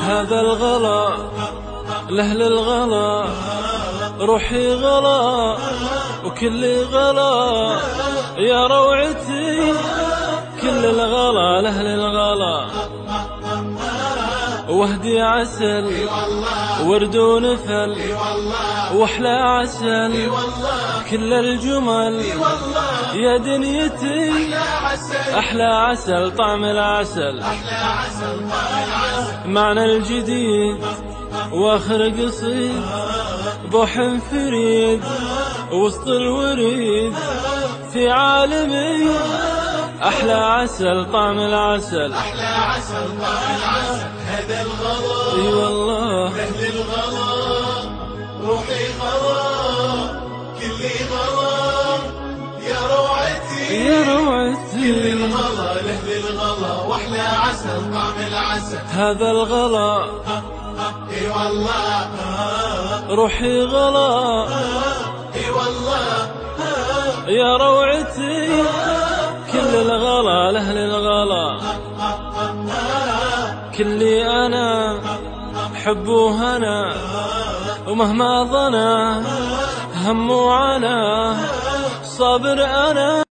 هذا الغلا لأهل الغلا، روحي غلا وكلي غلا يا روعتي، كل الغلا لأهل الغلا. وهدي عسل ورد ونفل واحلى عسل، كل الجمل يا دنيتي احلى عسل طعم العسل. معنى الجديد واخر قصيد، بوح فريد وسط الوريد في عالمي، احلى عسل طعم العسل. احلى عسل طعم العسل. هذا الغلا اي والله لأهل الغلا، روحي غلا كلي غلا يا روعتي، يا روعتي، كل الغلا لأهل الغلا واحلى عسل طعم العسل. هذا الغلا اي والله روحي غلا، اي والله يا روعتي، كل الغلا لأهل الغلا. كلي أنا حب وهنا، ومهما ظنا هم وعنا صابر أنا.